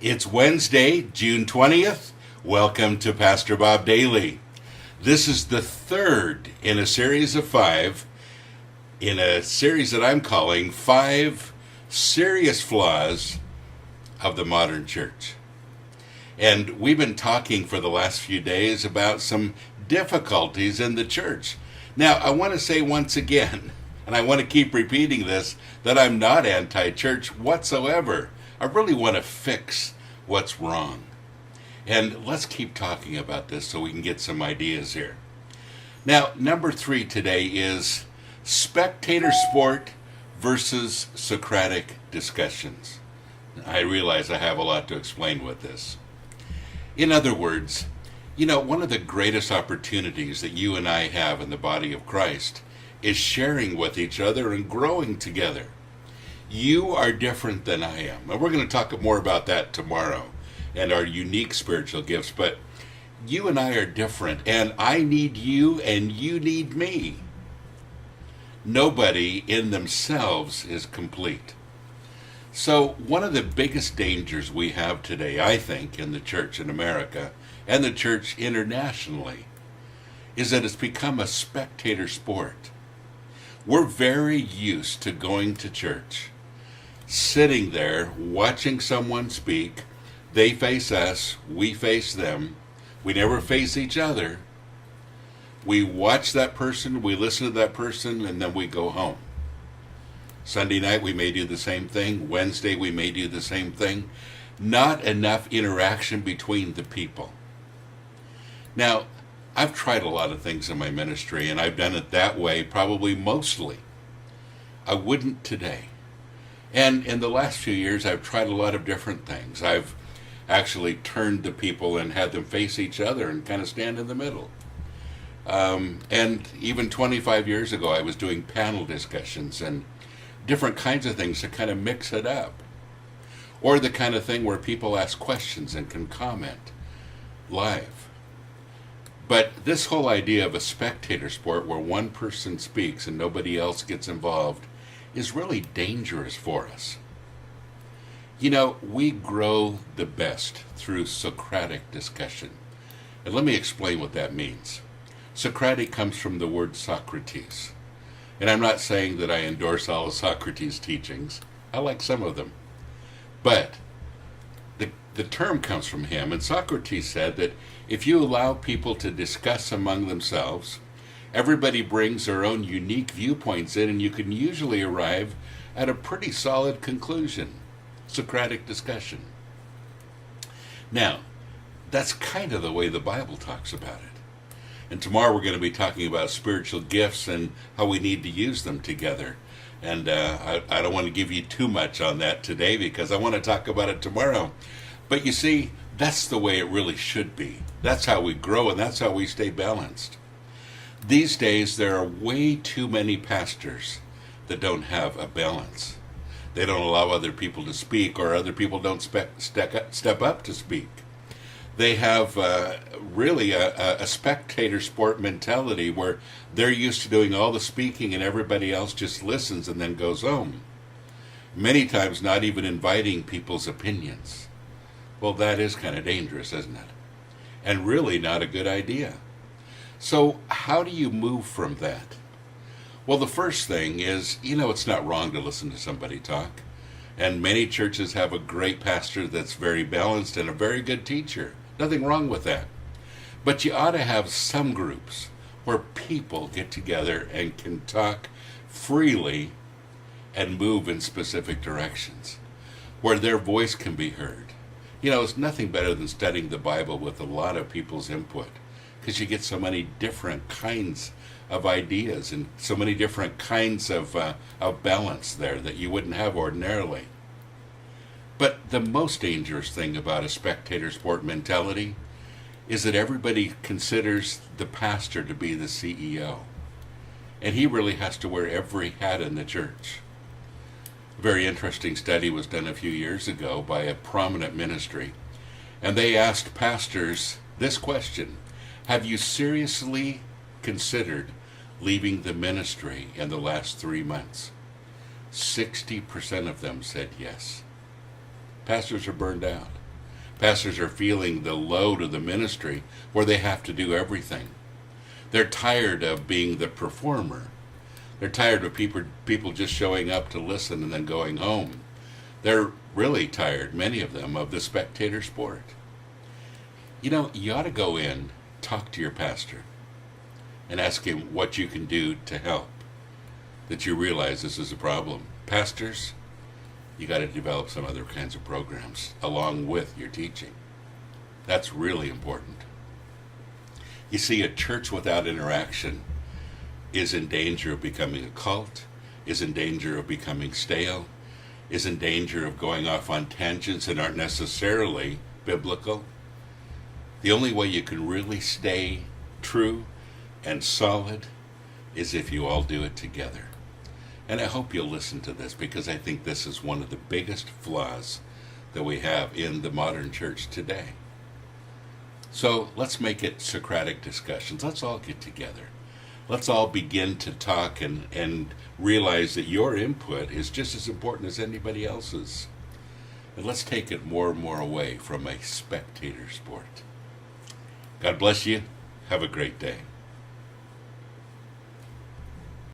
It's Wednesday, June 20th. Welcome to Pastor Bob Daily. This is the third in a series of five, in a series that I'm calling Five Serious Flaws of the Modern Church. And we've been talking for the last few days about some difficulties in the church. Now, I want to say once again, and I want to keep repeating this, that I'm not anti-church whatsoever. I really want to fix what's wrong. And let's keep talking about this so we can get some ideas here. Now, number 3 today is spectator sport versus Socratic discussions. I realize I have a lot to explain with this. In other words, one of the greatest opportunities that you and I have in the body of Christ is sharing with each other and growing together. You are different than I am. And we're going to talk more about that tomorrow and our unique spiritual gifts. But you and I are different, and I need you and you need me. Nobody in themselves is complete. So one of the biggest dangers we have today, I think, in the church in America and the church internationally is that it's become a spectator sport. We're very used to going to church, sitting there, watching someone speak. They face us, we face them. We never face each other. We watch that person, we listen to that person, and then we go home. Sunday night we may do the same thing. Wednesday we may do the same thing. Not enough interaction between the people. Now, I've tried a lot of things in my ministry, and I've done it that way probably mostly. I wouldn't today. And in the last few years, I've tried a lot of different things. I've actually turned to people and had them face each other and kind of stand in the middle. And even 25 years ago, I was doing panel discussions and different kinds of things to kind of mix it up. Or the kind of thing where people ask questions and can comment live. But this whole idea of a spectator sport where one person speaks and nobody else gets involved is really dangerous for us. We grow the best through Socratic discussion. And let me explain what that means. Socratic comes from the word Socrates. And I'm not saying that I endorse all of Socrates' teachings. I like some of them. But the term comes from him, and Socrates said that if you allow people to discuss among themselves, everybody brings their own unique viewpoints in, and you can usually arrive at a pretty solid conclusion. Socratic discussion. Now, that's kind of the way the Bible talks about it. And tomorrow we're going to be talking about spiritual gifts and how we need to use them together. And I don't want to give you too much on that today because I want to talk about it tomorrow. But you see, that's the way it really should be. That's how we grow, and that's how we stay balanced. These days, there are way too many pastors that don't have a balance. They don't allow other people to speak, or other people don't step up to speak. They have really a spectator sport mentality where they're used to doing all the speaking and everybody else just listens and then goes home. Many times not even inviting people's opinions. Well, that is kind of dangerous, isn't it? And really not a good idea. So how do you move from that? Well, the first thing is, it's not wrong to listen to somebody talk. And many churches have a great pastor that's very balanced and a very good teacher. Nothing wrong with that. But you ought to have some groups where people get together and can talk freely and move in specific directions, where their voice can be heard. It's nothing better than studying the Bible with a lot of people's input, because you get so many different kinds of ideas and so many different kinds of balance there that you wouldn't have ordinarily. But the most dangerous thing about a spectator sport mentality is that everybody considers the pastor to be the CEO. And he really has to wear every hat in the church. A very interesting study was done a few years ago by a prominent ministry. And they asked pastors this question: have you seriously considered leaving the ministry in the last 3 months? 60% of them said yes. Pastors are burned out. Pastors are feeling the load of the ministry where they have to do everything. They're tired of being the performer. They're tired of people just showing up to listen and then going home. They're really tired, many of them, of the spectator sport. You know, you ought to go in, talk to your pastor, and ask him what you can do to help, that you realize this is a problem. Pastors, you got to develop some other kinds of programs along with your teaching. That's really important. You see, a church without interaction is in danger of becoming a cult, is in danger of becoming stale, is in danger of going off on tangents that aren't necessarily biblical. The only way you can really stay true and solid is if you all do it together. And I hope you'll listen to this, because I think this is one of the biggest flaws that we have in the modern church today. So let's make it Socratic discussions. Let's all get together. Let's all begin to talk and realize that your input is just as important as anybody else's. And let's take it more and more away from a spectator sport. God bless you. Have a great day.